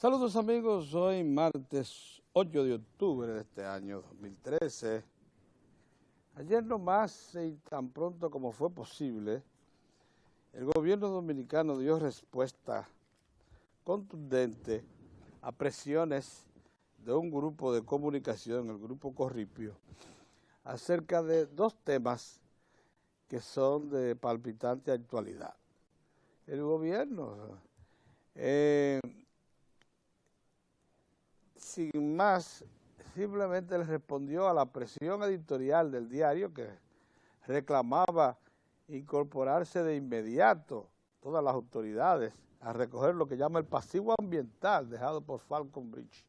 Saludos amigos, hoy martes 8 de octubre de este año 2013. Ayer nomás y tan pronto como fue posible, el gobierno dominicano dio respuesta contundente a presiones de un grupo de comunicación, el Grupo Corripio, acerca de dos temas que son de palpitante actualidad. El gobierno, sin más, simplemente le respondió a la presión editorial del diario que reclamaba incorporarse de inmediato todas las autoridades a recoger lo que llama el pasivo ambiental dejado por Falcon Bridge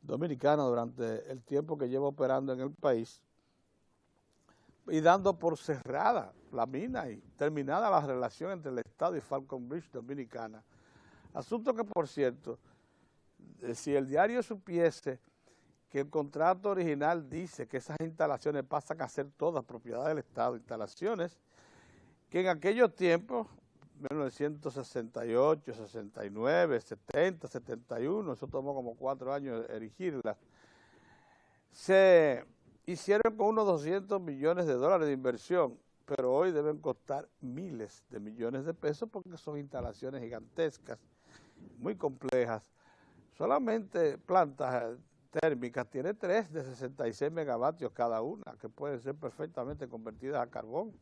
Dominicana durante el tiempo que lleva operando en el país y dando por cerrada la mina y terminada la relación entre el Estado y Falcon Bridge Dominicana. Asunto que, por cierto, si el diario supiese que el contrato original dice que esas instalaciones pasan a ser todas propiedad del Estado, instalaciones que en aquellos tiempos, 1968, 69, 70, 71, eso tomó como 4 años erigirlas, se hicieron con unos 200 millones de dólares de inversión, pero hoy deben costar miles de millones de pesos porque son instalaciones gigantescas, muy complejas. Solamente plantas térmicas tiene 3 de 66 megavatios cada una, que pueden ser perfectamente convertidas a carbón.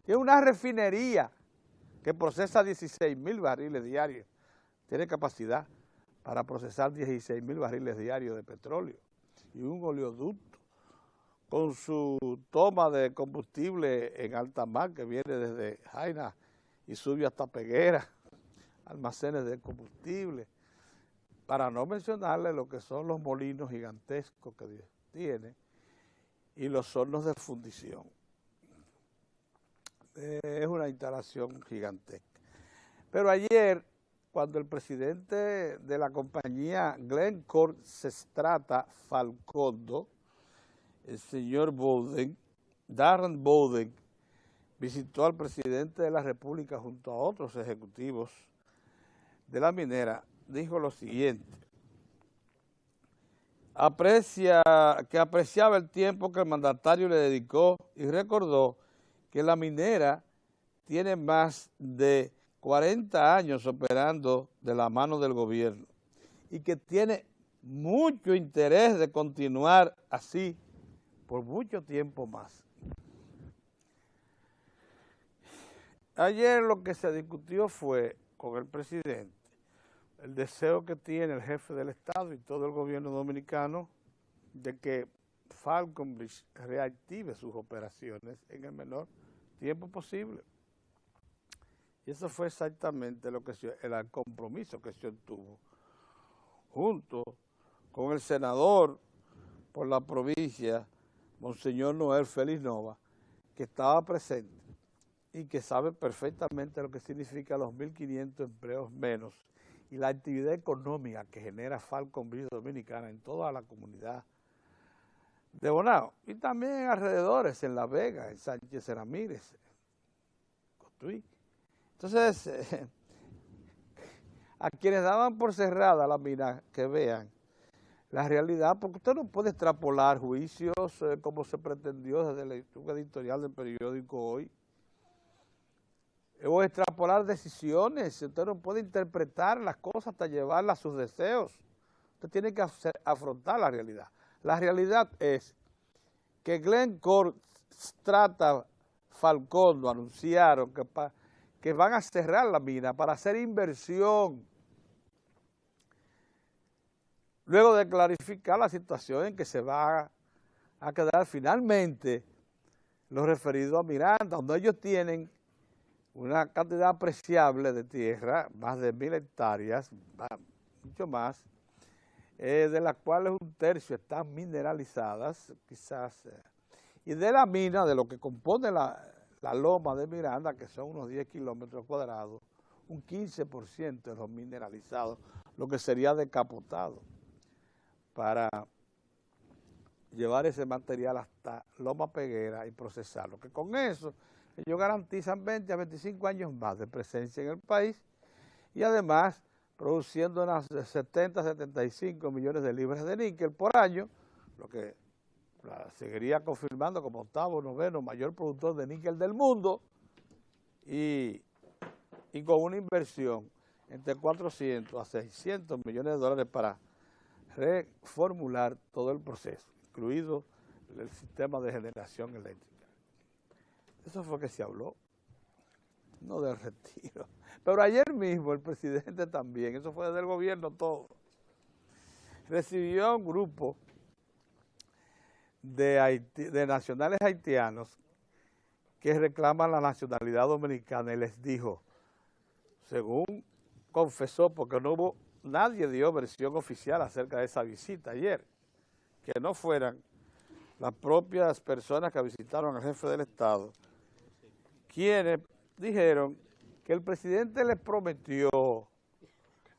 Tiene una refinería que procesa 16,000 barriles diarios. Tiene capacidad para procesar 16,000 barriles diarios de petróleo. Y un oleoducto con su toma de combustible en alta mar que viene desde Jaina y sube hasta Peguera, almacenes de combustible. Para no mencionarle lo que son los molinos gigantescos que tiene y los hornos de fundición. Es una instalación gigantesca. Pero ayer, cuando el presidente de la compañía Glencore Sestrata Falcondo, el señor Bowden, Darren Bowden, visitó al presidente de la República junto a otros ejecutivos de la minera, dijo lo siguiente: apreciaba el tiempo que el mandatario le dedicó y recordó que la minera tiene más de 40 años operando de la mano del gobierno y que tiene mucho interés de continuar así por mucho tiempo más. Ayer lo que se discutió fue con el presidente el deseo que tiene el jefe del Estado y todo el gobierno dominicano de que Falcon Bridge reactive sus operaciones en el menor tiempo posible. Y eso fue exactamente el compromiso que se obtuvo junto con el senador por la provincia, Monseñor Noel Félix Nova, que estaba presente y que sabe perfectamente lo que significa los 1.500 empleos menos y la actividad económica que genera Falcon Bridge Dominicana en toda la comunidad de Bonao y también en alrededores, en La Vega, en Sánchez Ramírez, Cotuí. Entonces, a quienes daban por cerrada la mina, que vean la realidad, porque usted no puede extrapolar juicios como se pretendió desde la editorial del periódico Hoy, o extrapolar decisiones. Usted no puede interpretar las cosas hasta llevarlas a sus deseos. Usted tiene que afrontar la realidad. La realidad es que Glencore Sestrata Falcondo anunciaron que van a cerrar la mina para hacer inversión. Luego de clarificar la situación en que se va a quedar finalmente lo referido a Miranda, donde ellos tienen una cantidad apreciable de tierra, más de 1,000 hectáreas, mucho más, de las cuales un tercio están mineralizadas, quizás, y de la mina, de lo que compone la loma de Miranda, que son unos 10 kilómetros cuadrados, un 15% de los mineralizados, lo que sería decapotado, para llevar ese material hasta Loma Peguera y procesarlo, que con eso ellos garantizan 20 a 25 años más de presencia en el país y además produciendo unas 70, 75 millones de libras de níquel por año, lo que la seguiría confirmando como octavo, noveno mayor productor de níquel del mundo, y con una inversión entre 400 a 600 millones de dólares para reformular todo el proceso, incluido el sistema de generación eléctrica. Eso fue que se habló, no del retiro. Pero ayer mismo el presidente también, eso fue del gobierno todo, recibió a un grupo de nacionales haitianos que reclaman la nacionalidad dominicana y les dijo, según confesó, porque nadie dio versión oficial acerca de esa visita ayer, que no fueran las propias personas que visitaron al jefe del Estado, quienes dijeron que el presidente les prometió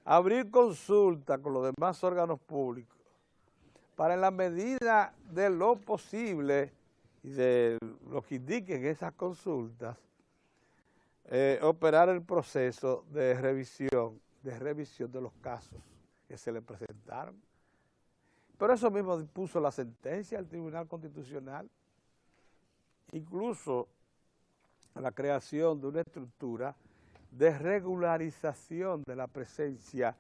abrir consulta con los demás órganos públicos para en la medida de lo posible y de lo que indiquen esas consultas, operar el proceso de revisión de los casos que se le presentaron. Pero eso mismo dispuso la sentencia del Tribunal Constitucional, incluso la creación de una estructura de regularización de la presencia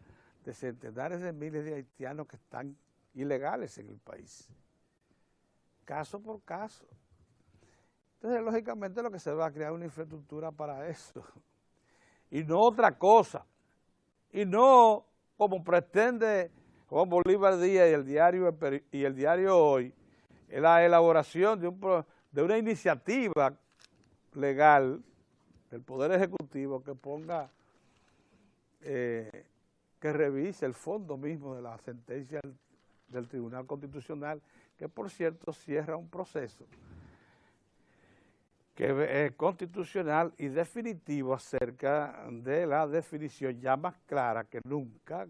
de centenares de miles de haitianos que están ilegales en el país, caso por caso. Entonces, lógicamente, lo que se va a crear una infraestructura para eso, y no otra cosa, y no como pretende Juan Bolívar Díaz y el diario Hoy, la elaboración de una iniciativa legal del Poder Ejecutivo que ponga, que revise el fondo mismo de la sentencia del Tribunal Constitucional, que por cierto cierra un proceso que es constitucional y definitivo acerca de la definición ya más clara que nunca,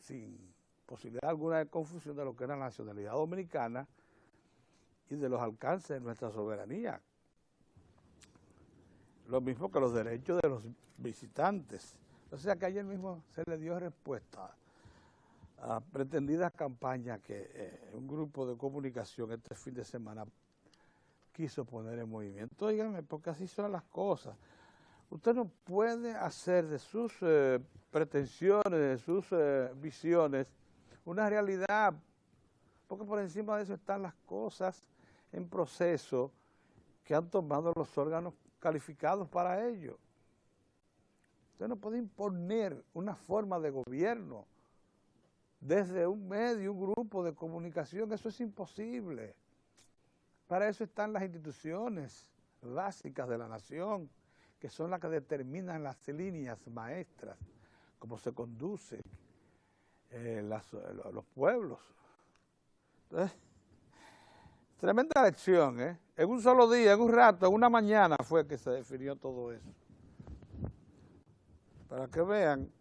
sin posibilidad alguna de confusión, de lo que era la nacionalidad dominicana y de los alcances de nuestra soberanía. Lo mismo que los derechos de los visitantes. O sea que ayer mismo se le dio respuesta a pretendidas campañas que un grupo de comunicación este fin de semana quiso poner en movimiento. Óigame, porque así son las cosas. Usted no puede hacer de sus pretensiones, de sus visiones, una realidad, porque por encima de eso están las cosas en proceso que han tomado los órganos calificados para ello. Usted no puede imponer una forma de gobierno desde un medio, un grupo de comunicación, eso es imposible. Para eso están las instituciones básicas de la nación, que son las que determinan las líneas maestras, cómo se conducen los pueblos. Entonces, tremenda lección, ¿eh? En un solo día, en un rato, en una mañana fue que se definió todo eso. Para que vean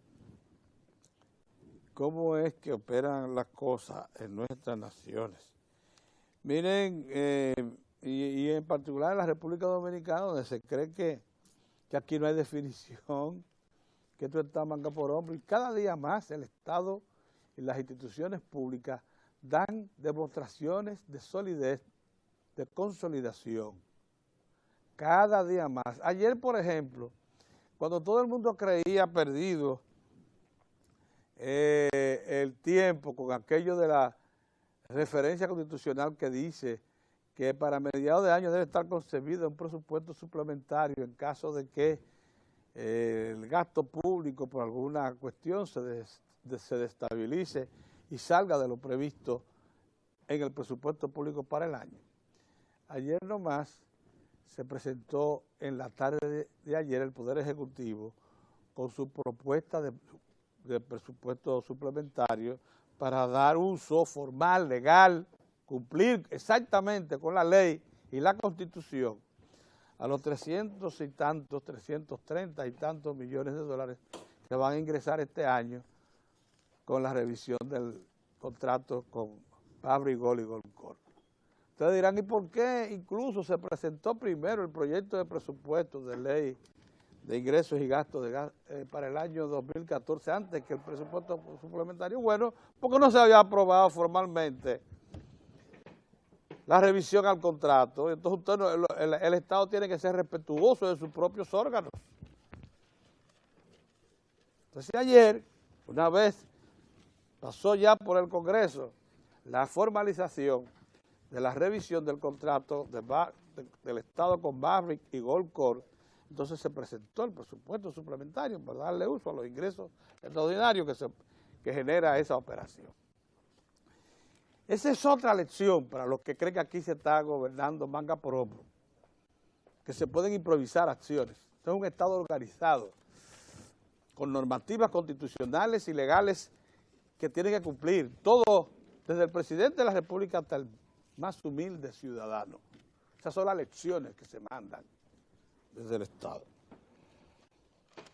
cómo es que operan las cosas en nuestras naciones. Miren, y en particular en la República Dominicana, donde se cree que aquí no hay definición, que esto está manga por hombro, y cada día más el Estado y las instituciones públicas dan demostraciones de solidez, de consolidación, cada día más. Ayer, por ejemplo, cuando todo el mundo creía perdido el tiempo con aquello de la referencia constitucional que dice que para mediados de año debe estar concebido un presupuesto suplementario en caso de que el gasto público por alguna cuestión se desestabilice y salga de lo previsto en el presupuesto público para el año. Ayer nomás se presentó en la tarde de ayer el Poder Ejecutivo con su propuesta de presupuesto suplementario para dar uso formal, legal, cumplir exactamente con la ley y la Constitución a los 330 y tantos millones de dólares que van a ingresar este año con la revisión del contrato con Fabrigol y Golcor. Ustedes dirán, ¿y por qué incluso se presentó primero el proyecto de presupuesto de ley de ingresos y gastos para el año 2014, antes que el presupuesto suplementario, bueno, porque no se había aprobado formalmente la revisión al contrato. Entonces el Estado tiene que ser respetuoso de sus propios órganos. Entonces ayer, una vez pasó ya por el Congreso la formalización de la revisión del contrato del Estado con Maverick y Goldcorp, entonces se presentó el presupuesto suplementario para darle uso a los ingresos extraordinarios que genera esa operación. Esa es otra lección para los que creen que aquí se está gobernando manga por hombro, que se pueden improvisar acciones. Esto es un Estado organizado, con normativas constitucionales y legales que tienen que cumplir, todo, desde el presidente de la República hasta el más humilde ciudadano. Esas son las lecciones que se mandan desde el Estado.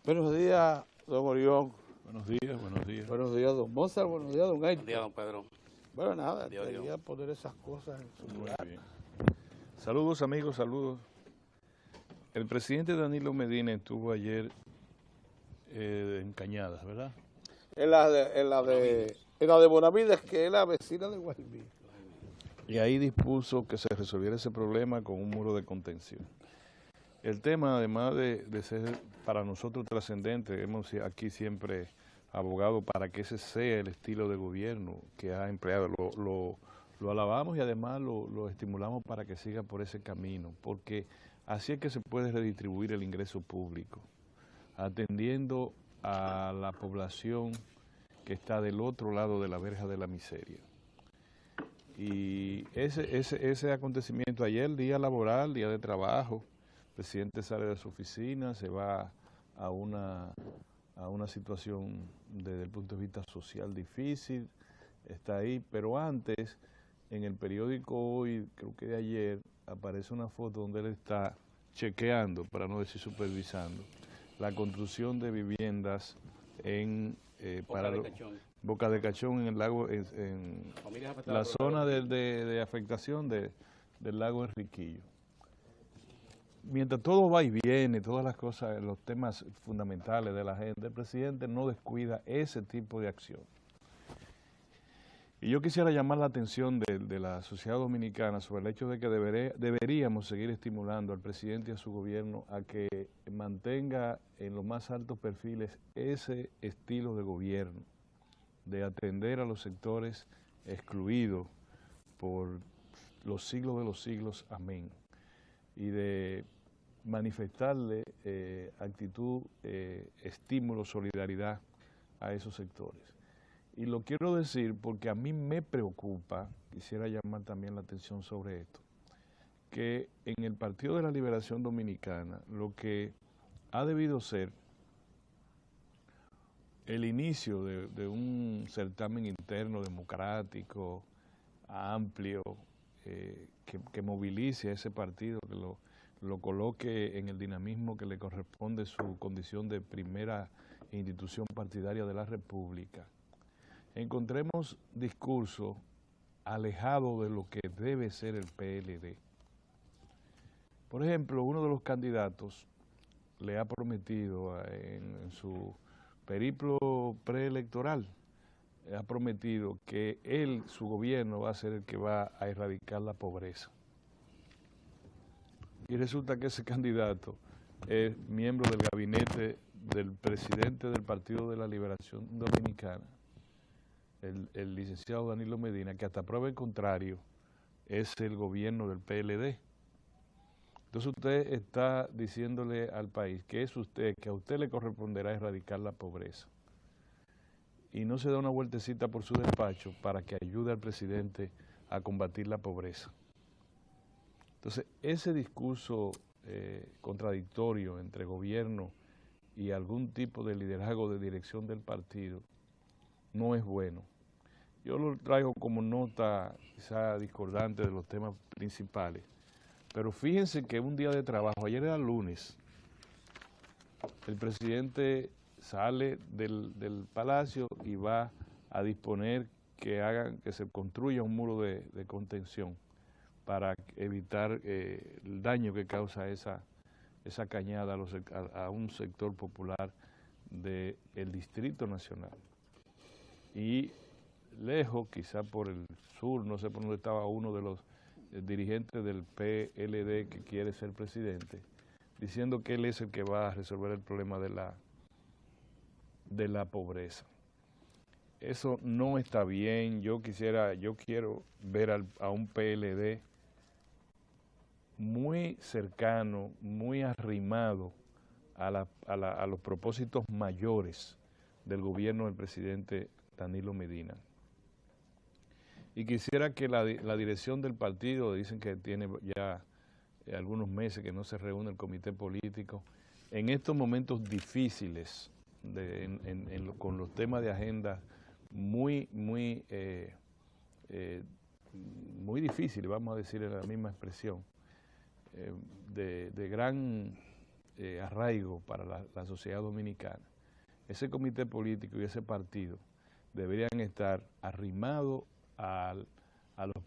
Buenos días, don Orión. Buenos días, buenos días. Buenos días, don Mozart. Buenos días, don Héctor. Buen día, don Pedro. Bueno, nada, quería poner esas cosas en su lugar. Muy bien. Saludos, amigos, saludos. El presidente Danilo Medina estuvo ayer en Cañadas, ¿verdad? En la de Bonavides, que es la vecina de Guaymí. Y ahí dispuso que se resolviera ese problema con un muro de contención. El tema, además de ser para nosotros trascendente, hemos aquí siempre abogado para que ese sea el estilo de gobierno que ha empleado. Lo alabamos y además lo estimulamos para que siga por ese camino, porque así es que se puede redistribuir el ingreso público, atendiendo a la población que está del otro lado de la verja de la miseria. Y ese acontecimiento ayer, día laboral, día de trabajo, el presidente sale de su oficina, se va a una situación desde el punto de vista social difícil, está ahí, pero antes, en el periódico hoy, creo que de ayer, aparece una foto donde él está chequeando, para no decir supervisando, la construcción de viviendas en Boca de Cachón, en el lago, en la zona de afectación del lago Enriquillo. Mientras todo va y viene, todas las cosas, los temas fundamentales de la gente, el presidente no descuida ese tipo de acción. Y yo quisiera llamar la atención de la sociedad dominicana sobre el hecho de que deberíamos seguir estimulando al presidente y a su gobierno a que mantenga en los más altos perfiles ese estilo de gobierno, de atender a los sectores excluidos por los siglos de los siglos, amén, y de manifestarle actitud, estímulo, solidaridad a esos sectores. Y lo quiero decir porque a mí me preocupa, quisiera llamar también la atención sobre esto, que en el Partido de la Liberación Dominicana lo que ha debido ser el inicio de un certamen interno democrático, amplio, que movilice a ese partido, que lo coloque en el dinamismo que le corresponde su condición de primera institución partidaria de la República, encontremos discursos alejados de lo que debe ser el PLD. Por ejemplo, uno de los candidatos le ha prometido en su periplo preelectoral, ha prometido que su gobierno va a ser el que va a erradicar la pobreza. Y resulta que ese candidato es miembro del gabinete del presidente del Partido de la Liberación Dominicana, el licenciado Danilo Medina, que hasta prueba en contrario es el gobierno del PLD. Entonces usted está diciéndole al país que es usted, que a usted le corresponderá erradicar la pobreza. Y no se da una vueltecita por su despacho para que ayude al presidente a combatir la pobreza. Entonces, ese discurso contradictorio entre gobierno y algún tipo de liderazgo de dirección del partido no es bueno. Yo lo traigo como nota quizá discordante de los temas principales, pero fíjense que un día de trabajo, ayer era lunes, el presidente sale del palacio y va a disponer que se construya un muro de contención para evitar el daño que causa esa esa cañada a un sector popular del Distrito Nacional. Y lejos, quizá por el sur, no sé por dónde estaba uno de los dirigentes del PLD que quiere ser presidente, diciendo que él es el que va a resolver el problema de la pobreza. Eso no está bien. Yo quiero ver a un PLD muy cercano, muy arrimado a los propósitos mayores del gobierno del presidente Danilo Medina. Y quisiera que la dirección del partido, dicen que tiene ya algunos meses que no se reúne el comité político, en estos momentos difíciles, con los temas de agenda muy difíciles, vamos a decir en la misma expresión, de gran arraigo para la sociedad dominicana. Ese comité político y ese partido deberían estar arrimados a los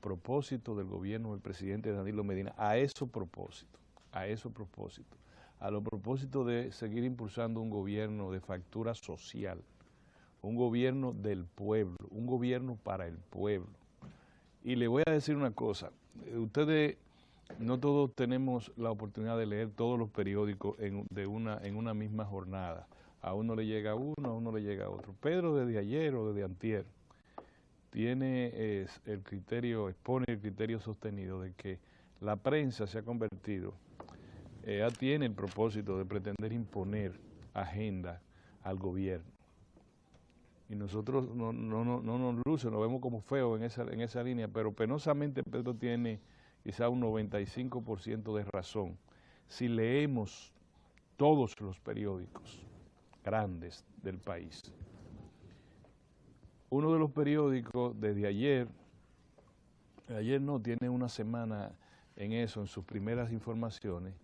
propósitos del gobierno del presidente Danilo Medina, a los propósitos de seguir impulsando un gobierno de factura social, un gobierno del pueblo, un gobierno para el pueblo. Y le voy a decir una cosa, ustedes no todos tenemos la oportunidad de leer todos los periódicos en una misma jornada. A uno le llega uno, a uno le llega otro. Pedro desde ayer o desde antier expone el criterio sostenido de que la prensa se ha convertido, tiene el propósito de pretender imponer agenda al gobierno. Y nosotros no nos luce, nos vemos como feos en esa línea, pero penosamente Pedro tiene quizá un 95% de razón. Si leemos todos los periódicos grandes del país, uno de los periódicos desde ayer tiene una semana en eso, en sus primeras informaciones,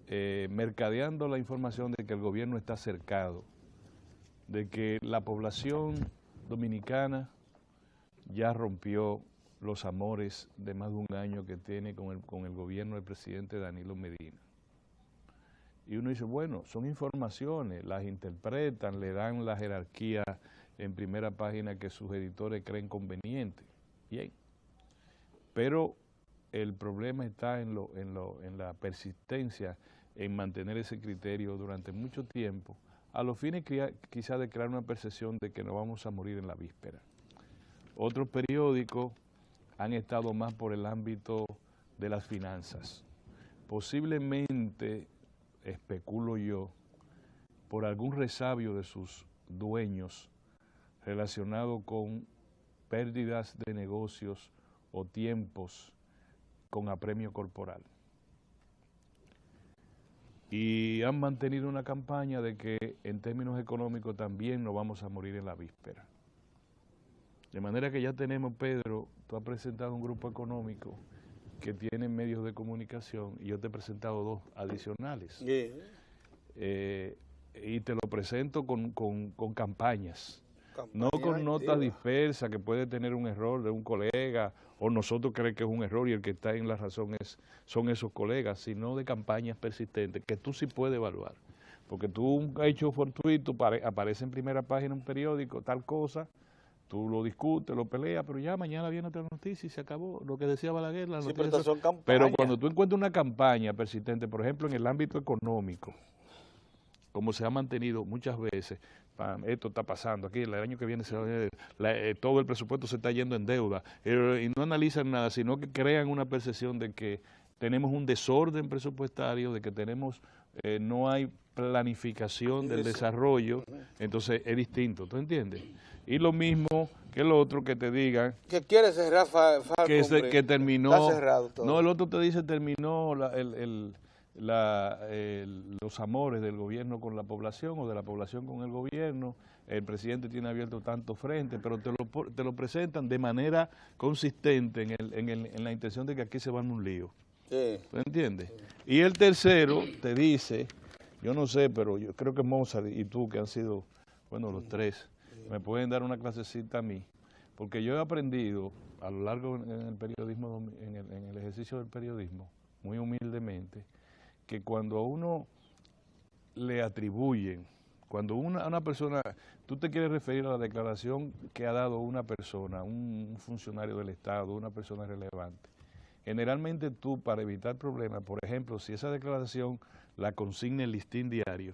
mercadeando la información de que el gobierno está cercado, de que la población dominicana ya rompió los amores de más de un año que tiene con el gobierno del presidente Danilo Medina. Y uno dice, bueno, son informaciones, las interpretan, le dan la jerarquía en primera página que sus editores creen conveniente. Bien. Pero el problema está en la persistencia en mantener ese criterio durante mucho tiempo, a los fines quizá de crear una percepción de que nos vamos a morir en la víspera. Otros periódicos han estado más por el ámbito de las finanzas. Posiblemente, especulo yo, por algún resabio de sus dueños relacionado con pérdidas de negocios o tiempos con apremio corporal. Y han mantenido una campaña de que en términos económicos también nos vamos a morir en la víspera. De manera que ya tenemos, Pedro, tú has presentado un grupo económico que tiene medios de comunicación y yo te he presentado dos adicionales. Y te lo presento con campañas. No con notas dispersas que puede tener un error de un colega o nosotros creemos que es un error y el que está en la razón son esos colegas, sino de campañas persistentes que tú sí puedes evaluar. Porque tú un hecho fortuito aparece en primera página en un periódico, tal cosa, tú lo discutes, lo peleas, pero ya mañana viene otra noticia y se acabó. Lo que decía Balaguer, la noticia. Pero cuando tú encuentras una campaña persistente, por ejemplo en el ámbito económico, como se ha mantenido muchas veces, esto está pasando aquí, el año que viene todo el presupuesto se está yendo en deuda, y no analizan nada, sino que crean una percepción de que tenemos un desorden presupuestario, de que no hay planificación del desarrollo, entonces es distinto, ¿tú entiendes? Y lo mismo que el otro que te digan que quiere cerrar que terminó, está cerrado todo. No, el otro te dice terminó los amores del gobierno con la población o de la población con el gobierno. El presidente tiene abierto tanto frente, pero te lo presentan de manera consistente en la intención de que aquí se va en un lío. Sí. ¿Tú entiendes? Sí. Y el tercero te dice, yo no sé, pero yo creo que Mozart y tú, que han sido, bueno, los tres, me pueden dar una clasecita a mí, porque yo he aprendido a lo largo en el periodismo, en el ejercicio del periodismo, muy humildemente, que cuando a uno le atribuyen, cuando a una persona, tú te quieres referir a la declaración que ha dado una persona, un funcionario del Estado, una persona relevante, generalmente tú, para evitar problemas, por ejemplo, si esa declaración la consigna el Listín Diario,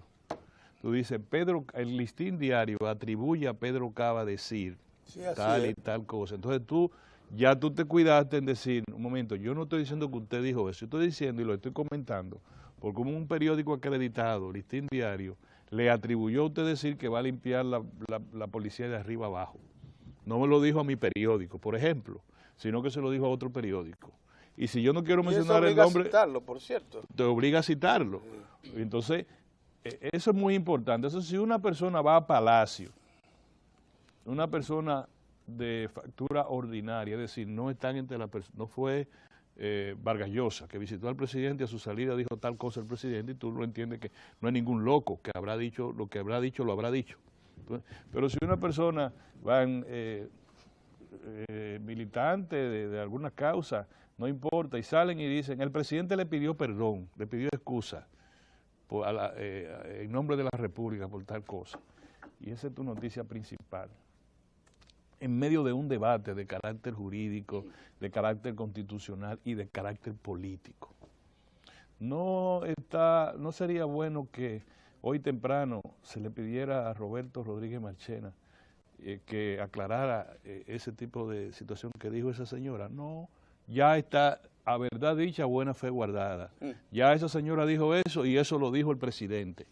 tú dices, el Listín Diario atribuye a Pedro Cava decir tal y tal cosa. Entonces tú te cuidaste en decir, un momento, yo no estoy diciendo que usted dijo eso, yo estoy diciendo y lo estoy comentando, porque como un periódico acreditado, Listín Diario, le atribuyó a usted decir que va a limpiar la policía de arriba abajo. No me lo dijo a mi periódico, por ejemplo, sino que se lo dijo a otro periódico. Y si yo no quiero mencionar el nombre, a citarlo, por cierto. Te obliga a citarlo. Entonces, eso es muy importante. Eso, si una persona va a Palacio, una persona de factura ordinaria, es decir, no están entre la persona, no fue Vargas Llosa, que visitó al presidente y a su salida dijo tal cosa el presidente, y tú lo entiendes que no hay ningún loco que habrá dicho, lo que habrá dicho, lo habrá dicho. Entonces, pero si una persona va militante de alguna causa, no importa, y salen y dicen, el presidente le pidió perdón, le pidió excusa en nombre de la República por tal cosa. Y esa es tu noticia principal. En medio de un debate de carácter jurídico, de carácter constitucional y de carácter político. No sería bueno que hoy temprano se le pidiera a Roberto Rodríguez Marchena que aclarara ese tipo de situación que dijo esa señora. No, ya está a verdad dicha, buena fe guardada. Ya esa señora dijo eso y eso lo dijo el presidente.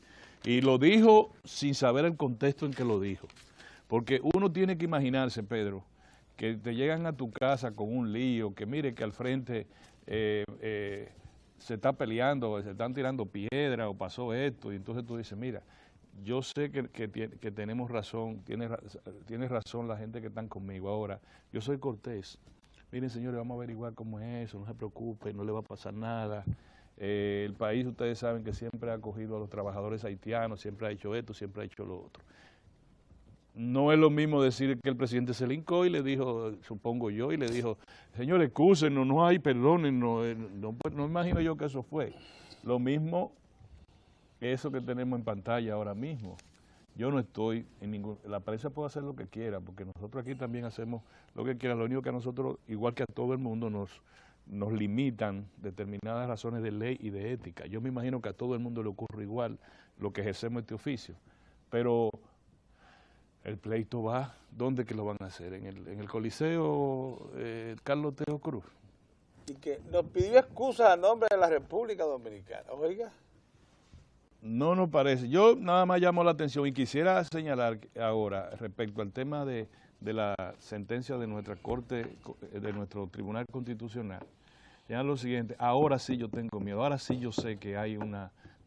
Y lo dijo sin saber el contexto en que lo dijo. Porque uno tiene que imaginarse, Pedro, que te llegan a tu casa con un lío, que mire que al frente se está peleando, se están tirando piedras o pasó esto, y entonces tú dices, mira, yo sé que tenemos razón, tiene razón la gente que están conmigo. Ahora, yo soy cortés. Miren, señores, vamos a averiguar cómo es eso, no se preocupen, no le va a pasar nada. El país, ustedes saben que siempre ha acogido a los trabajadores haitianos, siempre ha hecho esto, siempre ha hecho lo otro. No es lo mismo decir que el presidente se le hincó y le dijo, supongo yo, y le dijo, señores, excúsenos, no hay, perdónennos, no imagino yo que eso fue. Lo mismo, eso que tenemos en pantalla ahora mismo. Yo no estoy en ningún... La prensa puede hacer lo que quiera, porque nosotros aquí también hacemos lo que quiera. Lo único que a nosotros, igual que a todo el mundo, nos limitan determinadas razones de ley y de ética. Yo me imagino que a todo el mundo le ocurre igual lo que ejercemos este oficio. Pero el pleito va, ¿dónde que lo van a hacer? ¿En el Coliseo Carlos Teo Cruz? Y que nos pidió excusas a nombre de la República Dominicana, oiga. No nos parece. Yo nada más llamo la atención y quisiera señalar ahora respecto al tema de la sentencia de nuestra Corte, de nuestro Tribunal Constitucional. Ya lo siguiente, ahora sí yo tengo miedo, ahora sí yo sé que hay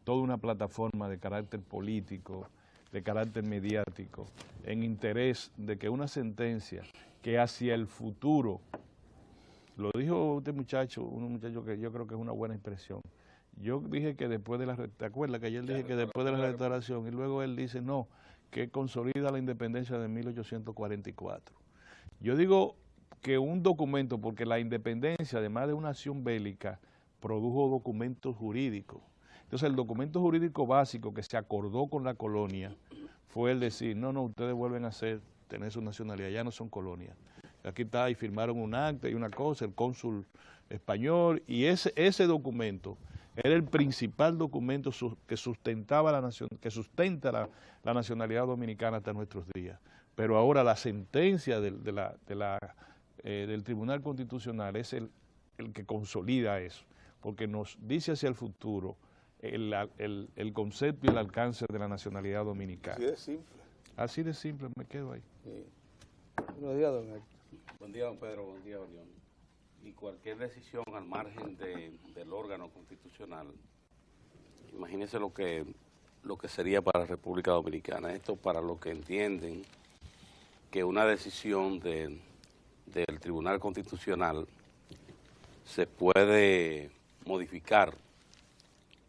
toda una plataforma de carácter político, de carácter mediático, en interés de que una sentencia que hacia el futuro, lo dijo un muchacho que yo creo que es una buena expresión. Yo dije que después de ¿te acuerdas que ayer dije que después de la restauración? Y luego él dice, no, que consolida la independencia de 1844. Yo digo que un documento, porque la independencia, además de una acción bélica, produjo documentos jurídicos. Entonces el documento jurídico básico que se acordó con la colonia fue el decir, no, ustedes vuelven a tener su nacionalidad, ya no son colonias. Aquí está, y firmaron un acta y una cosa, el cónsul español, y ese documento era el principal documento que sustentaba que sustenta la nacionalidad dominicana hasta nuestros días. Pero ahora la sentencia del Tribunal Constitucional es el que consolida eso, porque nos dice hacia el futuro el concepto y el alcance de la nacionalidad dominicana. Así de simple. Así de simple, me quedo ahí. Sí. Buenos días, don Héctor. Buen día, don Pedro, buen día, Orión. Y cualquier decisión al margen del órgano constitucional, imagínese lo que sería para la República Dominicana. Esto para los que entienden que una decisión del Tribunal Constitucional se puede modificar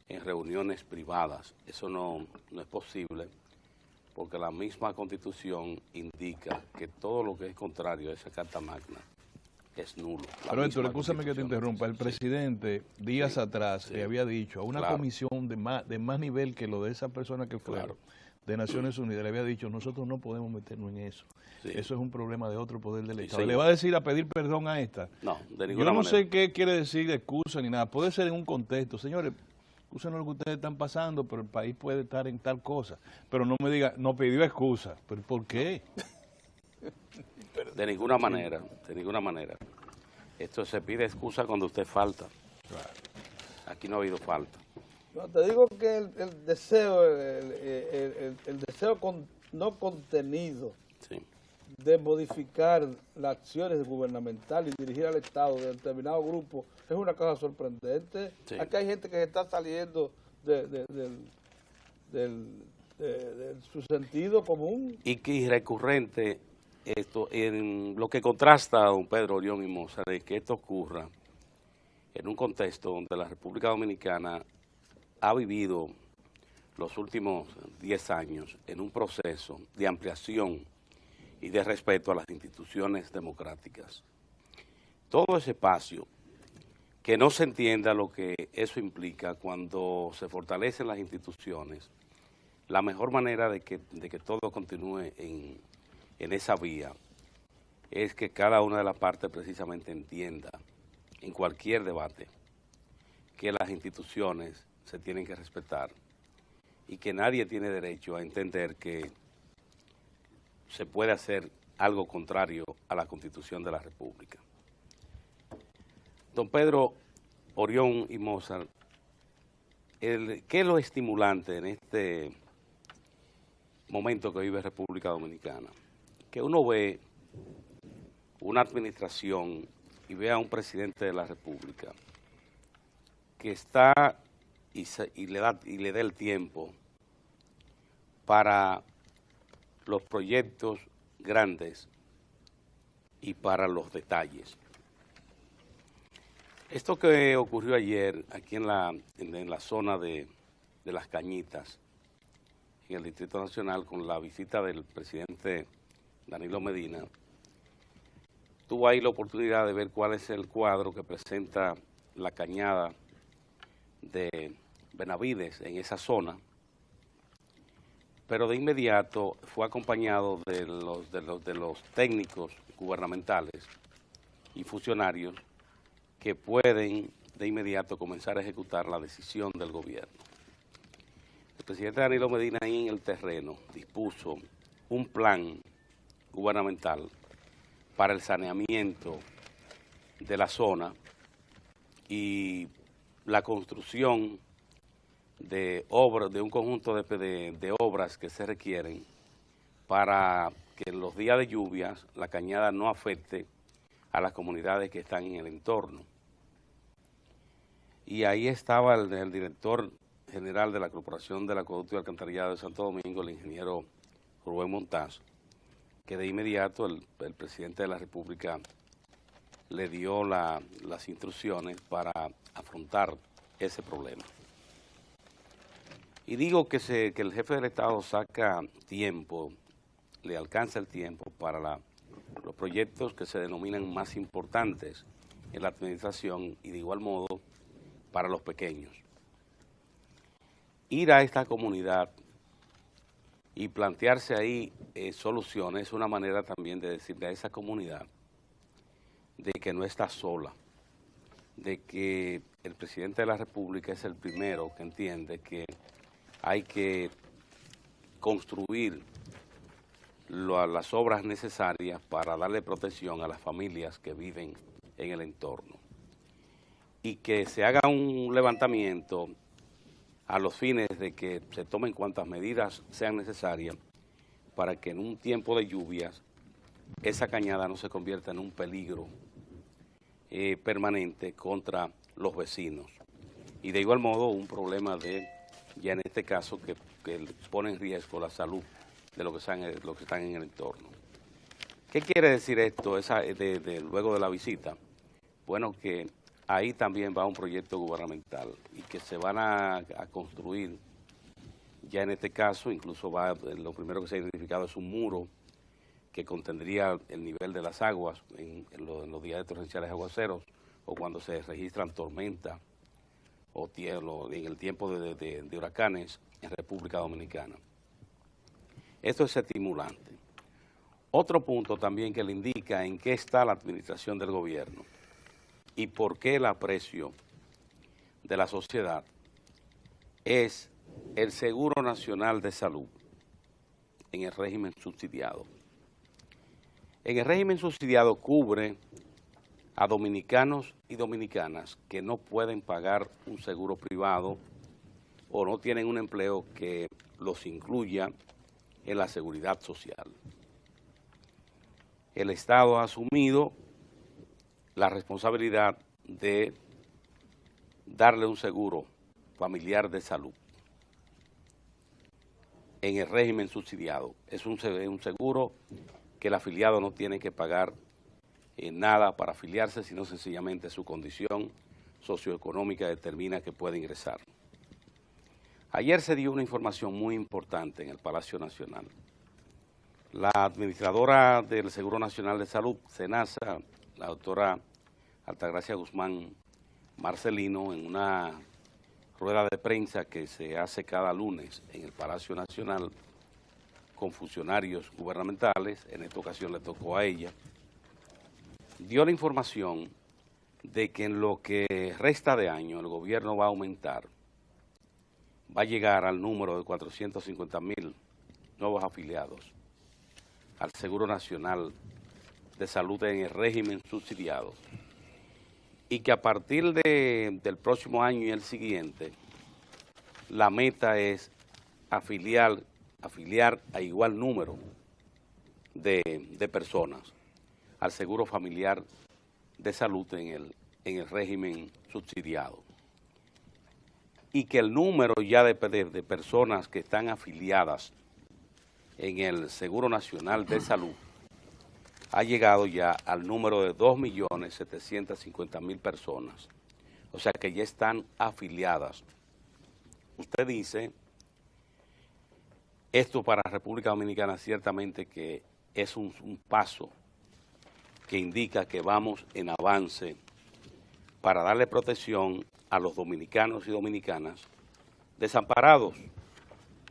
en reuniones privadas. Eso no es posible, porque la misma Constitución indica que todo lo que es contrario a esa Carta Magna es nulo. Pero Héctor, escúchame que te interrumpa. El presidente días atrás le había dicho a una comisión de más nivel que lo de esa persona que fueron de Naciones Unidas, le había dicho, nosotros no podemos meternos en eso. Sí. Eso es un problema de otro poder del Estado. ¿Le va a decir a pedir perdón a esta? No, de ninguna manera. Yo no sé qué quiere decir excusa ni nada. Puede ser en un contexto. Señores, excusa no lo que ustedes están pasando, pero el país puede estar en tal cosa. Pero no me diga, no pidió excusa. ¿Pero por qué? De ninguna manera, de ninguna manera. Esto se pide excusa cuando usted falta. Claro. Aquí no ha habido falta. No, te digo que el deseo, el deseo no contenido de modificar las acciones gubernamentales y dirigir al Estado de determinado grupo es una cosa sorprendente. Sí. Aquí hay gente que está saliendo de su sentido común. Y que es recurrente esto, en lo que contrasta a don Pedro Orión y Moza, de que esto ocurra en un contexto donde la República Dominicana ha vivido los últimos 10 años en un proceso de ampliación y de respeto a las instituciones democráticas. Todo ese espacio, que no se entienda lo que eso implica cuando se fortalecen las instituciones, la mejor manera de que todo continúe en esa vía es que cada una de las partes precisamente entienda en cualquier debate que las instituciones se tienen que respetar y que nadie tiene derecho a entender que se puede hacer algo contrario a la Constitución de la República. Don Pedro Orión y Mozart, ¿qué es lo estimulante en este momento que vive República Dominicana? Que uno ve una administración y ve a un presidente de la República que está y le da el tiempo para los proyectos grandes y para los detalles. Esto que ocurrió ayer aquí en la zona de Las Cañitas, en el Distrito Nacional, con la visita del presidente Danilo Medina, tuvo ahí la oportunidad de ver cuál es el cuadro que presenta la cañada de Benavides en esa zona, pero de inmediato fue acompañado de los técnicos gubernamentales y funcionarios que pueden de inmediato comenzar a ejecutar la decisión del gobierno. El presidente Danilo Medina ahí en el terreno dispuso un plan gubernamental para el saneamiento de la zona y la construcción de obras, de un conjunto de obras que se requieren para que en los días de lluvias la cañada no afecte a las comunidades que están en el entorno. Y ahí estaba el director general de la Corporación del Acueducto y Alcantarillado de Santo Domingo, el ingeniero Rubén Montaz, que de inmediato el presidente de la República le dio las instrucciones para afrontar ese problema. Y digo que el jefe del Estado saca tiempo, le alcanza el tiempo para los proyectos que se denominan más importantes en la administración y de igual modo para los pequeños. Ir a esta comunidad y plantearse ahí soluciones es una manera también de decirle a esa comunidad de que no está sola, de que el presidente de la República es el primero que entiende que hay que construir las obras necesarias para darle protección a las familias que viven en el entorno y que se haga un levantamiento a los fines de que se tomen cuantas medidas sean necesarias para que en un tiempo de lluvias esa cañada no se convierta en un peligro permanente contra los vecinos. Y de igual modo un problema ya en este caso, que pone en riesgo la salud de los que están en el entorno. ¿Qué quiere decir esto luego de la visita? Bueno, que ahí también va un proyecto gubernamental y que se van a construir, ya en este caso, incluso lo primero que se ha identificado es un muro que contendría el nivel de las aguas en los días de torrenciales aguaceros o cuando se registran tormentas o en el tiempo de huracanes en República Dominicana. Esto es estimulante. Otro punto también que le indica en qué está la administración del gobierno y por qué el aprecio de la sociedad es el Seguro Nacional de Salud en el régimen subsidiado. En el régimen subsidiado cubre a dominicanos y dominicanas que no pueden pagar un seguro privado o no tienen un empleo que los incluya en la seguridad social. El Estado ha asumido la responsabilidad de darle un seguro familiar de salud en el régimen subsidiado. Es un seguro que el afiliado no tiene que pagar nada para afiliarse, sino sencillamente su condición socioeconómica determina que puede ingresar. Ayer se dio una información muy importante en el Palacio Nacional. La administradora del Seguro Nacional de Salud, SENASA, la doctora Altagracia Guzmán Marcelino, en una rueda de prensa que se hace cada lunes en el Palacio Nacional con funcionarios gubernamentales, en esta ocasión le tocó a ella, dio la información de que en lo que resta de año el gobierno va a aumentar, va a llegar al número de 450,000 nuevos afiliados al Seguro Nacional de Salud en el régimen subsidiado y que a partir del próximo año y el siguiente la meta es afiliar a igual número de personas al Seguro Familiar de Salud en el régimen subsidiado. Y que el número ya de personas que están afiliadas en el Seguro Nacional de Salud ha llegado ya al número de 2.750.000 personas. O sea que ya están afiliadas. Usted dice, esto para República Dominicana ciertamente que es un paso que indica que vamos en avance para darle protección a los dominicanos y dominicanas desamparados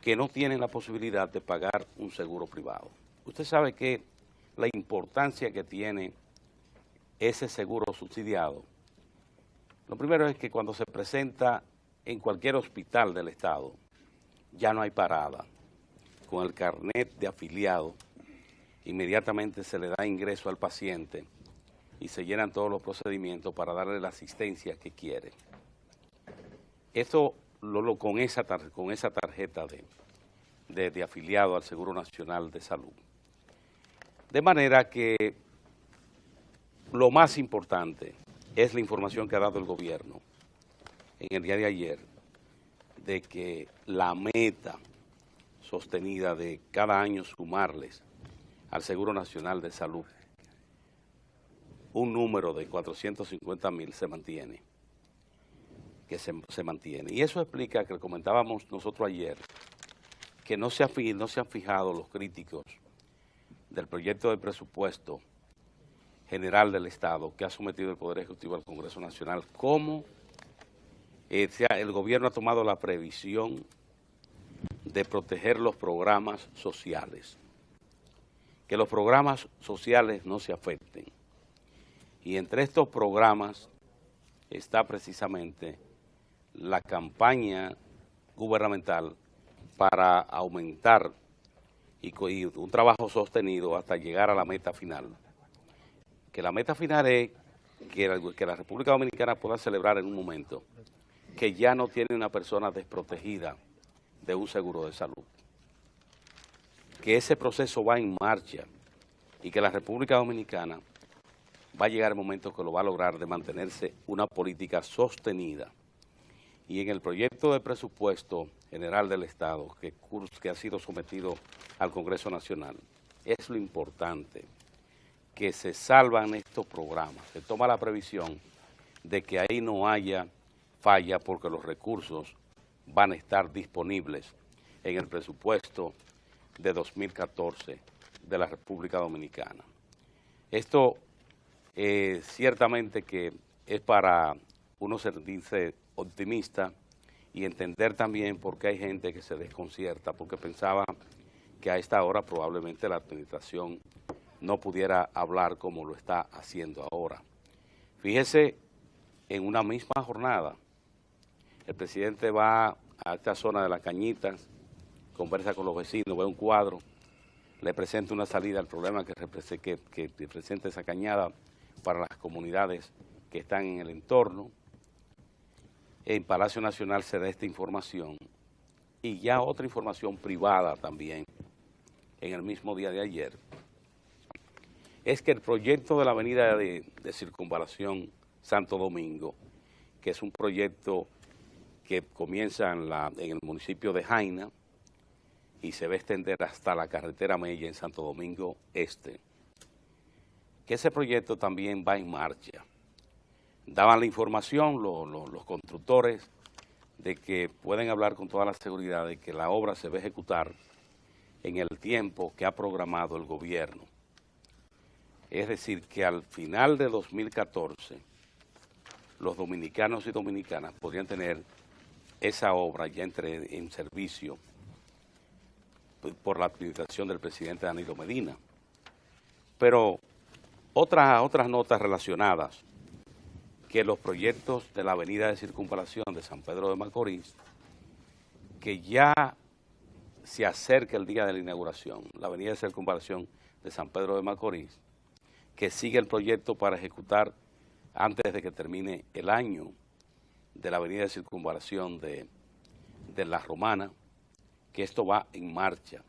que no tienen la posibilidad de pagar un seguro privado. Usted sabe que la importancia que tiene ese seguro subsidiado, lo primero es que cuando se presenta en cualquier hospital del Estado, ya no hay parada. Con el carnet de afiliado, inmediatamente se le da ingreso al paciente y se llenan todos los procedimientos para darle la asistencia que quiere. Esto con esa tarjeta de afiliado al Seguro Nacional de Salud. De manera que lo más importante es la información que ha dado el gobierno en el día de ayer, de que la meta sostenida de cada año sumarles al Seguro Nacional de Salud un número de 450,000 se mantiene, se mantiene. Y eso explica que comentábamos nosotros ayer, que no se han fijado los críticos del proyecto de presupuesto general del Estado que ha sometido el Poder Ejecutivo al Congreso Nacional, cómo el gobierno ha tomado la previsión de proteger los programas sociales, que los programas sociales no se afecten. Y entre estos programas está precisamente la campaña gubernamental para aumentar y un trabajo sostenido hasta llegar a la meta final. Que la meta final es que la República Dominicana pueda celebrar en un momento que ya no tiene una persona desprotegida de un seguro de salud. Que ese proceso va en marcha y que la República Dominicana va a llegar el momento que lo va a lograr de mantenerse una política sostenida. Y en el proyecto de presupuesto general del Estado que ha sido sometido al Congreso Nacional, es lo importante, que se salvan estos programas, se toma la previsión de que ahí no haya falla porque los recursos van a estar disponibles en el presupuesto de 2014 de la República Dominicana. Esto ciertamente que es para uno sentirse optimista y entender también por qué hay gente que se desconcierta, porque pensaba que a esta hora probablemente la administración no pudiera hablar como lo está haciendo ahora. Fíjese, en una misma jornada, el presidente va a esta zona de Las Cañitas, conversa con los vecinos, ve un cuadro, le presenta una salida al problema que representa esa cañada para las comunidades que están en el entorno. En Palacio Nacional se da esta información y ya otra información privada también en el mismo día de ayer, es que el proyecto de la avenida de circunvalación Santo Domingo, que es un proyecto que comienza en el municipio de Jaina y se va a extender hasta la carretera Mella en Santo Domingo Este, que ese proyecto también va en marcha. Daban la información los constructores de que pueden hablar con toda la seguridad de que la obra se va a ejecutar en el tiempo que ha programado el gobierno. Es decir, que al final de 2014, los dominicanos y dominicanas podrían tener esa obra ya en servicio por la administración del presidente Danilo Medina. Pero otras notas relacionadas, que los proyectos de la avenida de circunvalación de San Pedro de Macorís, que ya se acerca el día de la inauguración, la avenida de circunvalación de San Pedro de Macorís, que sigue el proyecto para ejecutar antes de que termine el año de la avenida de circunvalación de La Romana, que esto va en marcha,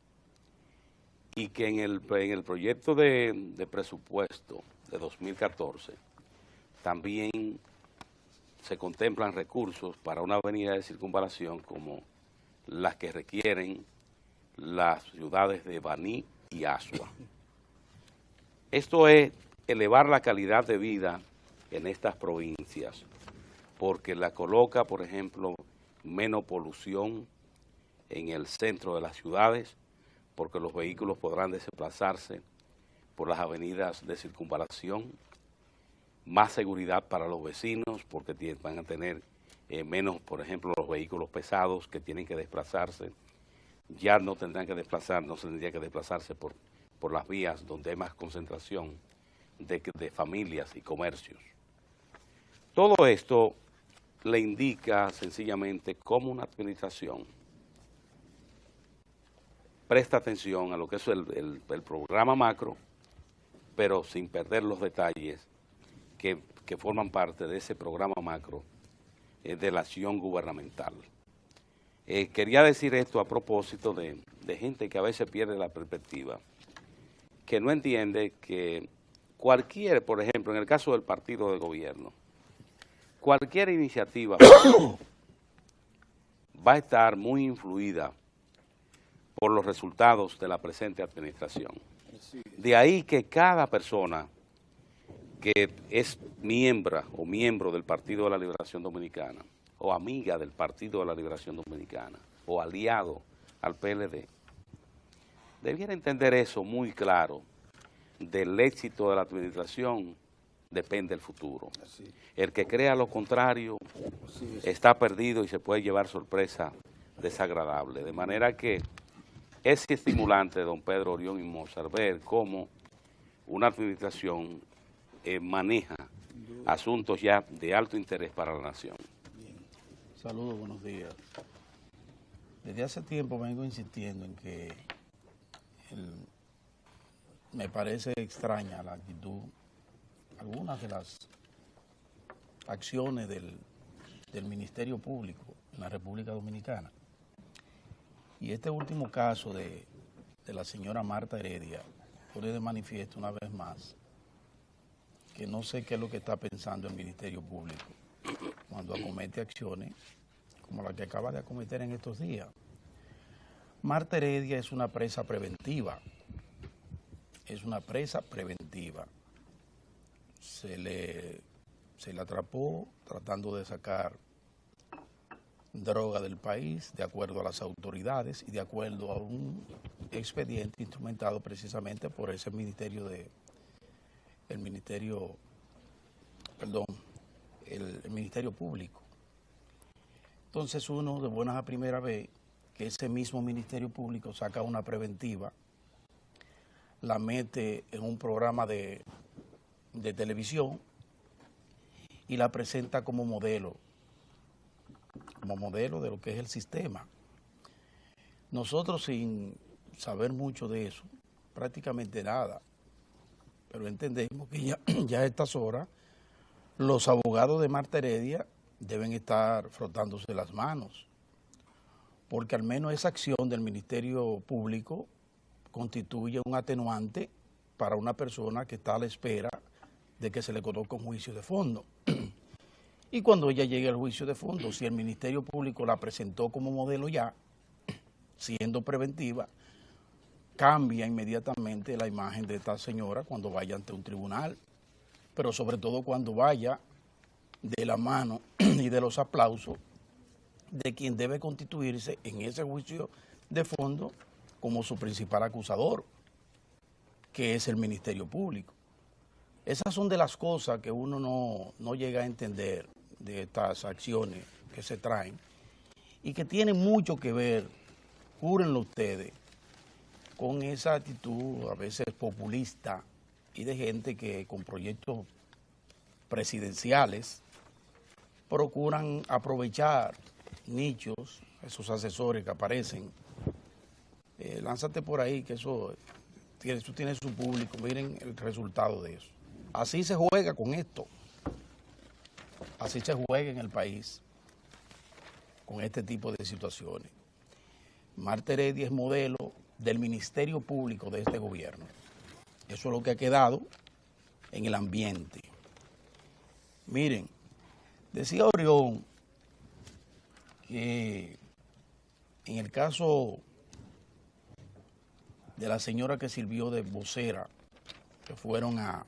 y que en el proyecto de presupuesto de 2014 también se contemplan recursos para una avenida de circunvalación como las que requieren las ciudades de Baní y Asua. Esto es elevar la calidad de vida en estas provincias, porque la coloca, por ejemplo, menos polución en el centro de las ciudades, porque los vehículos podrán desplazarse por las avenidas de circunvalación, más seguridad para los vecinos, porque van a tener menos, por ejemplo, los vehículos pesados que tienen que desplazarse, ya no tendrán que desplazar, no se tendría que desplazarse por las vías donde hay más concentración de familias y comercios. Todo esto le indica sencillamente cómo una administración presta atención a lo que es el programa macro, pero sin perder los detalles que forman parte de ese programa macro de la acción gubernamental. Quería decir esto a propósito de gente que a veces pierde la perspectiva, que no entiende que por ejemplo, en el caso del partido de gobierno, cualquier iniciativa va a estar muy influida por los resultados de la presente administración. De ahí que cada persona que es miembro del Partido de la Liberación Dominicana, o amiga del Partido de la Liberación Dominicana, o aliado al PLD, debiera entender eso muy claro. Del éxito de la administración depende el futuro. El que crea lo contrario está perdido y se puede llevar sorpresa desagradable. De manera que es estimulante, don Pedro Orión y Mozart, ver cómo una administración maneja asuntos ya de alto interés para la nación. Bien. Saludos, buenos días. Desde hace tiempo vengo insistiendo en que me parece extraña la actitud, algunas de las acciones del Ministerio Público en la República Dominicana. Y este último caso de la señora Marta Heredia pone de manifiesto una vez más que no sé qué es lo que está pensando el Ministerio Público cuando acomete acciones como la que acaba de acometer en estos días. Marta Heredia es una presa preventiva. Se le atrapó tratando de sacar droga del país, de acuerdo a las autoridades y de acuerdo a un expediente instrumentado precisamente por ese ministerio el Ministerio Público. Entonces uno de buenas a primera ve que ese mismo Ministerio Público saca una preventiva, la mete en un programa de televisión y la presenta como modelo de lo que es el sistema. Nosotros, sin saber mucho de eso, prácticamente nada, pero entendemos que ya a estas horas los abogados de Marta Heredia deben estar frotándose las manos, porque al menos esa acción del Ministerio Público constituye un atenuante para una persona que está a la espera de que se le conozca un juicio de fondo. Y cuando ella llegue al juicio de fondo, si el Ministerio Público la presentó como modelo ya, siendo preventiva, cambia inmediatamente la imagen de esta señora cuando vaya ante un tribunal, pero sobre todo cuando vaya de la mano y de los aplausos de quien debe constituirse en ese juicio de fondo como su principal acusador, que es el Ministerio Público. Esas son de las cosas que uno no llega a entender de estas acciones que se traen y que tienen mucho que ver, júrenlo ustedes, con esa actitud a veces populista y de gente que con proyectos presidenciales procuran aprovechar nichos, esos asesores que aparecen. Lánzate por ahí, que eso tiene su público, miren el resultado de eso. Así se juega con esto, así se juega en el país con este tipo de situaciones. Marta Heredia es modelo del Ministerio Público de este gobierno. Eso es lo que ha quedado en el ambiente. Miren, decía Orión que en el caso de la señora que sirvió de vocera, que fueron a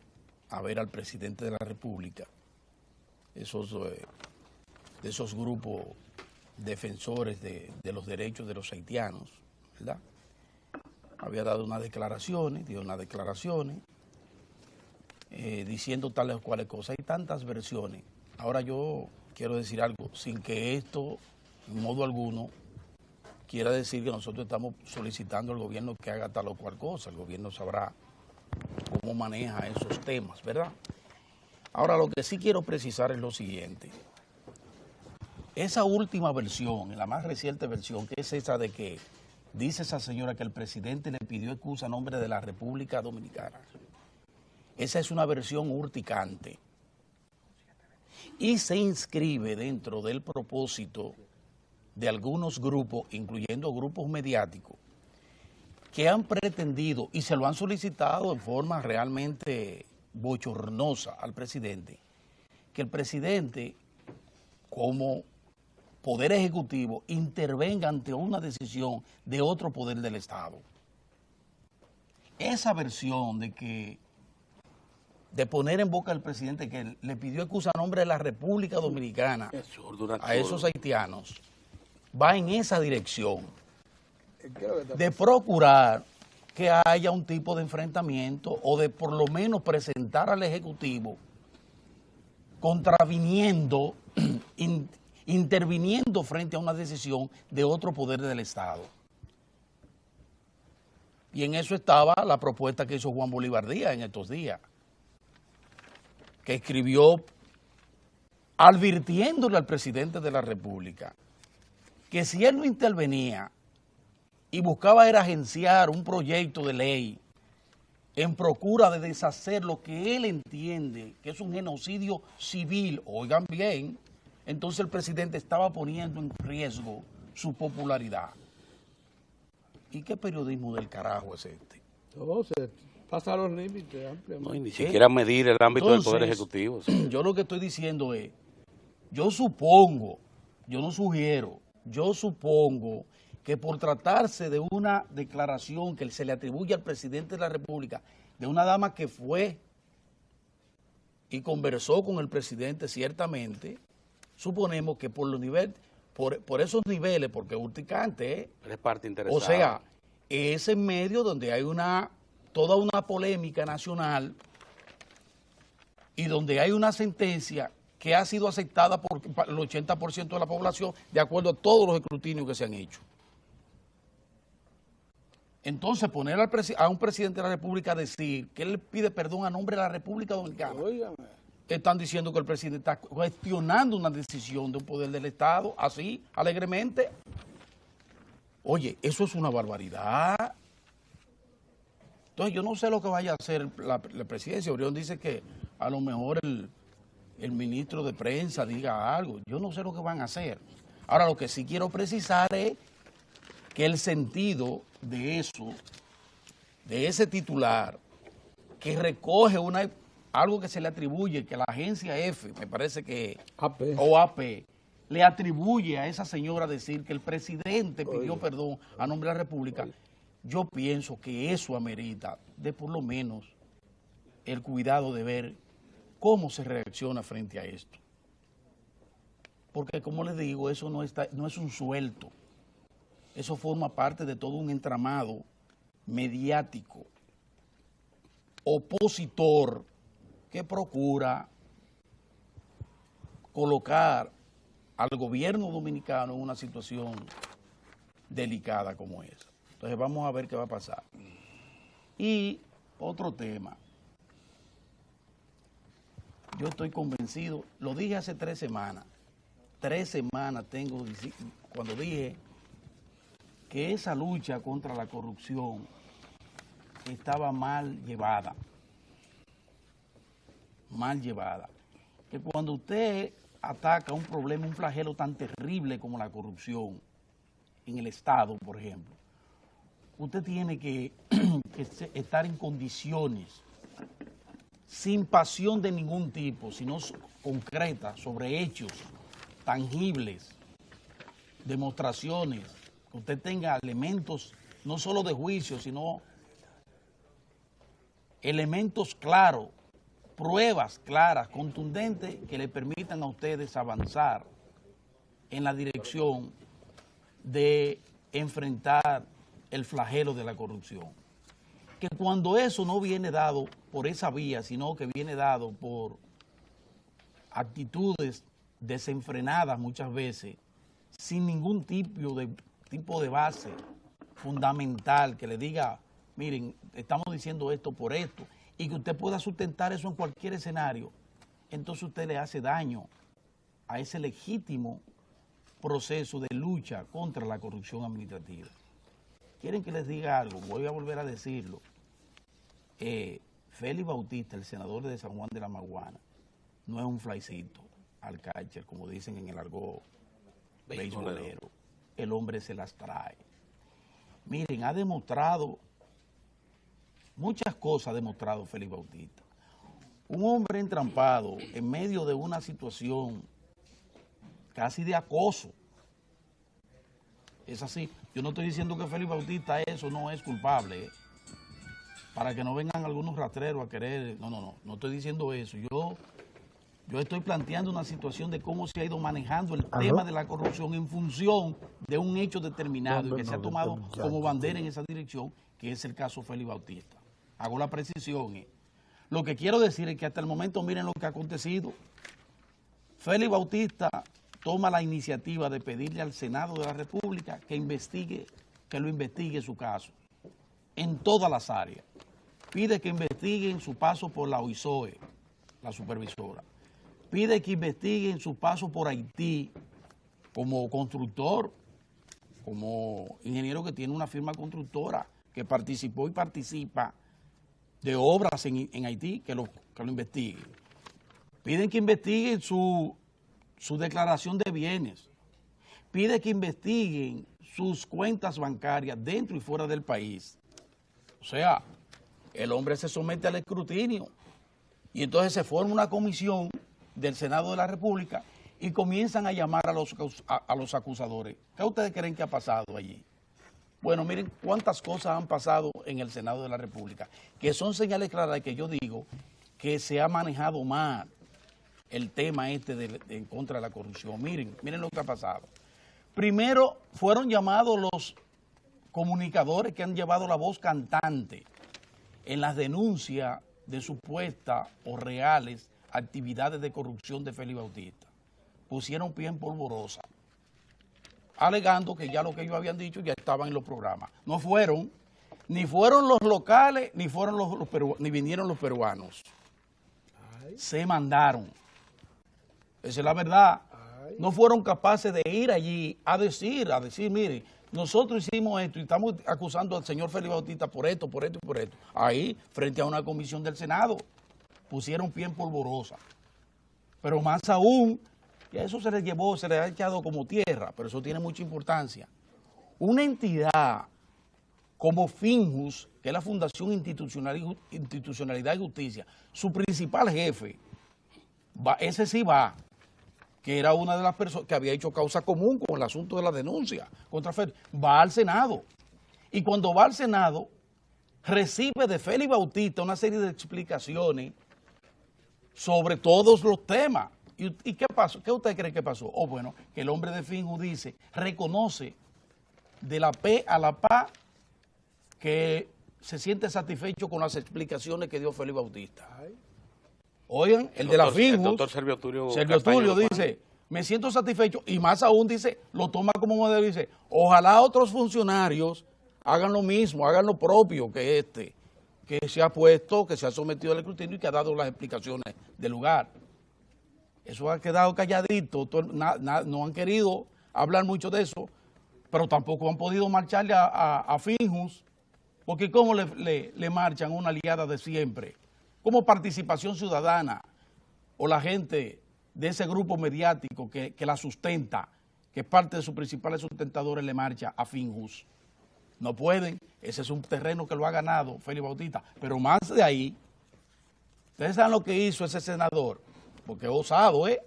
ver al presidente de la República, de esos grupos defensores de los derechos de los haitianos, ¿verdad? Había dado dio unas declaraciones, diciendo tales o cuales cosas. Hay tantas versiones. Ahora yo quiero decir algo, sin que esto, en modo alguno, quiera decir que nosotros estamos solicitando al gobierno que haga tal o cual cosa. El gobierno sabrá cómo maneja esos temas, ¿verdad? Ahora, lo que sí quiero precisar es lo siguiente. Esa última versión, la más reciente versión, que es esa de que dice esa señora que el presidente le pidió excusa a nombre de la República Dominicana. Esa es una versión urticante y se inscribe dentro del propósito de algunos grupos, incluyendo grupos mediáticos, que han pretendido y se lo han solicitado en forma realmente bochornosa al presidente, que el presidente, como poder ejecutivo, intervenga ante una decisión de otro poder del Estado. Esa versión de poner en boca del presidente que le pidió excusa a nombre de la República Dominicana a esos haitianos, va en esa dirección de procurar que haya un tipo de enfrentamiento o de por lo menos presentar al Ejecutivo contraviniendo, interviniendo frente a una decisión de otro poder del Estado. Y en eso estaba la propuesta que hizo Juan Bolívar Díaz en estos días, que escribió advirtiéndole al presidente de la República que si él no intervenía y buscaba era agenciar un proyecto de ley en procura de deshacer lo que él entiende que es un genocidio civil, oigan bien, entonces el presidente estaba poniendo en riesgo su popularidad. ¿Y qué periodismo del carajo es este? No, se pasa los límites ampliamente. No, y ni siquiera medir el ámbito del Poder Ejecutivo. Sí. Yo lo que estoy diciendo es, yo supongo, yo no sugiero, yo supongo que por tratarse de una declaración que se le atribuye al presidente de la República, de una dama que fue y conversó con el presidente ciertamente, suponemos que por los niveles, por esos niveles, porque es urticante, es parte interesada. o sea, es en medio donde hay toda una polémica nacional y donde hay una sentencia que ha sido aceptada por el 80% de la población de acuerdo a todos los escrutinios que se han hecho. Entonces, poner a un presidente de la República a decir que él pide perdón a nombre de la República Dominicana. Óigame. Están diciendo que el presidente está cuestionando una decisión de un poder del Estado, así, alegremente. Oye, eso es una barbaridad. Entonces, yo no sé lo que vaya a hacer la presidencia. Orión dice que a lo mejor el ministro de prensa diga algo. Yo no sé lo que van a hacer. Ahora, lo que sí quiero precisar es que el sentido de eso, de ese titular, que recoge algo que se le atribuye, que la agencia F, me parece que, o AP, le atribuye a esa señora decir que el presidente pidió perdón a nombre de la República, yo pienso que eso amerita de por lo menos el cuidado de ver cómo se reacciona frente a esto. Porque como les digo, eso no es un suelto. Eso forma parte de todo un entramado mediático, opositor, que procura colocar al gobierno dominicano en una situación delicada como esa. Entonces vamos a ver qué va a pasar. Y otro tema. Yo estoy convencido, lo dije hace 3 semanas. 3 semanas tengo cuando dije que esa lucha contra la corrupción estaba mal llevada. Mal llevada. Que cuando usted ataca un problema, un flagelo tan terrible como la corrupción en el Estado, por ejemplo, usted tiene que estar en condiciones, sin pasión de ningún tipo, sino concreta, sobre hechos tangibles, demostraciones, que usted tenga elementos no solo de juicio, sino elementos claros, pruebas claras, contundentes, que le permitan a ustedes avanzar en la dirección de enfrentar el flagelo de la corrupción. Que cuando eso no viene dado por esa vía, sino que viene dado por actitudes desenfrenadas muchas veces, sin ningún tipo de base fundamental que le diga, miren, estamos diciendo esto por esto, y que usted pueda sustentar eso en cualquier escenario, entonces usted le hace daño a ese legítimo proceso de lucha contra la corrupción administrativa. ¿Quieren que les diga algo? Voy a volver a decirlo. Félix Bautista, el senador de San Juan de la Maguana, no es un flycito al catcher, como dicen en el argot beisbolero. El hombre se las trae. Miren, ha demostrado muchas cosas, ha demostrado Félix Bautista. Un hombre entrampado en medio de una situación casi de acoso. Es así. Yo no estoy diciendo que Félix Bautista eso no es culpable, para que no vengan algunos rastreros a querer. No estoy diciendo eso. Yo estoy planteando una situación de cómo se ha ido manejando el tema de la corrupción en función de un hecho determinado y que se ha tomado como bandera en esa dirección, que es el caso Félix Bautista. Hago la precisión. Lo que quiero decir es que hasta el momento miren lo que ha acontecido. Félix Bautista toma la iniciativa de pedirle al Senado de la República que lo investigue su caso en todas las áreas. Pide que investiguen su paso por la OISOE, la supervisora. Pide que investiguen su paso por Haití como constructor, como ingeniero que tiene una firma constructora, que participó y participa de obras en Haití, que lo investiguen. Piden que investiguen su declaración de bienes. Pide que investiguen sus cuentas bancarias dentro y fuera del país. O sea, el hombre se somete al escrutinio y entonces se forma una comisión del Senado de la República y comienzan a llamar a los acusadores. ¿Qué ustedes creen que ha pasado allí? Bueno, miren cuántas cosas han pasado en el Senado de la República, que son señales claras de que yo digo que se ha manejado mal el tema en contra de la corrupción. Miren lo que ha pasado. Primero fueron llamados los comunicadores que han llevado la voz cantante en las denuncias de supuestas o reales actividades de corrupción de Félix Bautista, pusieron pie en polvorosa, alegando que ya lo que ellos habían dicho ya estaba en los programas. No fueron, ni fueron los locales, ni fueron ni vinieron los peruanos. Se mandaron. Esa es la verdad. No fueron capaces de ir allí a decir, mire, nosotros hicimos esto y estamos acusando al señor Félix Bautista por esto, por esto y por esto. Ahí, frente a una comisión del Senado, pusieron pie en polvorosa. Pero más aún, y a eso se les llevó, se les ha echado como tierra, pero eso tiene mucha importancia. Una entidad como Finjus, que es la Fundación Institucionalidad y Justicia, su principal jefe, ese sí va, que era una de las personas que había hecho causa común con el asunto de la denuncia contra Félix, va al Senado. Y cuando va al Senado, recibe de Félix Bautista una serie de explicaciones sobre todos los temas. ¿Y qué pasó? ¿Qué usted cree que pasó? Oh, bueno, que el hombre de Finjus dice, reconoce de la P a la PA que se siente satisfecho con las explicaciones que dio Félix Bautista. Oigan, el de la Finjus, el doctor Servio Tulio dice, me siento satisfecho, y más aún dice, lo toma como modelo, dice, ojalá otros funcionarios hagan lo mismo, hagan lo propio que este, que se ha puesto, que se ha sometido al escrutinio y que ha dado las explicaciones del lugar. Eso ha quedado calladito, no han querido hablar mucho de eso, pero tampoco han podido marcharle a Finjus, porque ¿cómo le marchan una aliada de siempre? Como Participación Ciudadana o la gente de ese grupo mediático que la sustenta, que es parte de sus principales sustentadores, le marcha a Finjus. No pueden, ese es un terreno que lo ha ganado Félix Bautista, pero más de ahí, ustedes saben lo que hizo ese senador, porque es osado, ¿eh?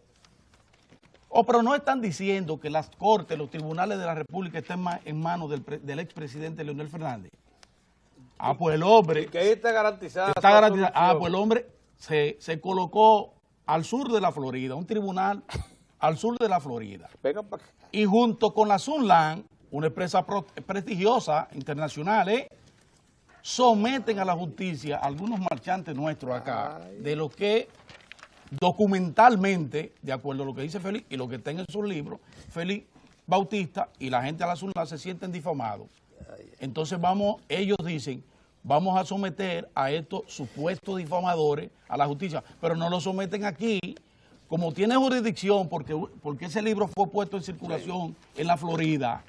Pero no están diciendo que las cortes, los tribunales de la República están en manos del expresidente Leonel Fernández. Pues el hombre... Que ahí está garantizada. Pues el hombre se colocó al sur de la Florida, un tribunal al sur de la Florida. Y junto con la Sunland, una empresa prestigiosa, internacional, someten a la justicia a algunos marchantes nuestros acá, de lo que documentalmente, de acuerdo a lo que dice Félix y lo que está en sus libros, Félix Bautista y la gente de la Sunland se sienten difamados. Entonces ellos dicen, vamos a someter a estos supuestos difamadores a la justicia, pero no lo someten aquí, como tiene jurisdicción, porque ese libro fue puesto en circulación en la Florida,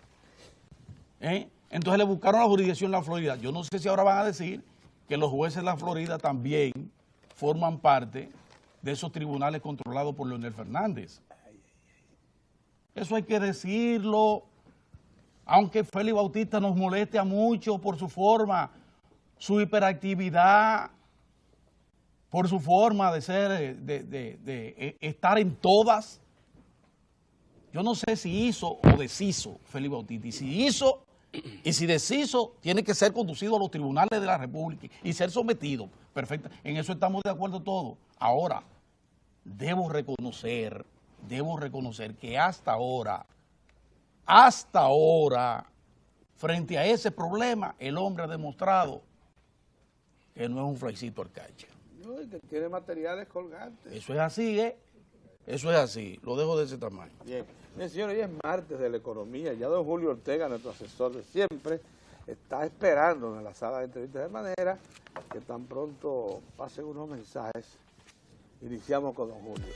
entonces le buscaron la jurisdicción en la Florida. Yo no sé si ahora van a decir que los jueces de la Florida también forman parte de esos tribunales controlados por Leonel Fernández. Eso hay que decirlo. Aunque Félix Bautista nos moleste mucho por su forma, su hiperactividad, por su forma de ser, de estar en todas. Yo no sé si hizo o deshizo Félix Bautista. Y si hizo y si deshizo, tiene que ser conducido a los tribunales de la República y ser sometido. Perfecto. En eso estamos de acuerdo todos. Ahora, debo reconocer que hasta ahora, frente a ese problema, el hombre ha demostrado que no es un flaicito arcacha. No, y que tiene materiales colgantes. Eso es así, Eso es así. Lo dejo de ese tamaño. Bien. Bien, señor, hoy es martes de la economía. Ya don Julio Ortega, nuestro asesor de siempre, está esperando en la sala de entrevistas, de manera que tan pronto pasen unos mensajes. Iniciamos con don Julio.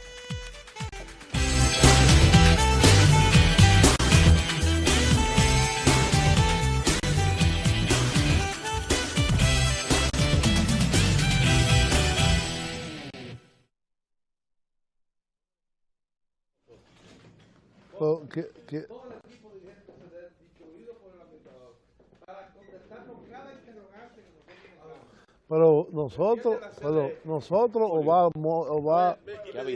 Todo el equipo dirigente federal distribuido por el administrador para contestarnos cada interrogante que nosotros o va ya le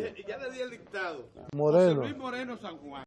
di el dictado. Moreno. José Luis Moreno San Juan.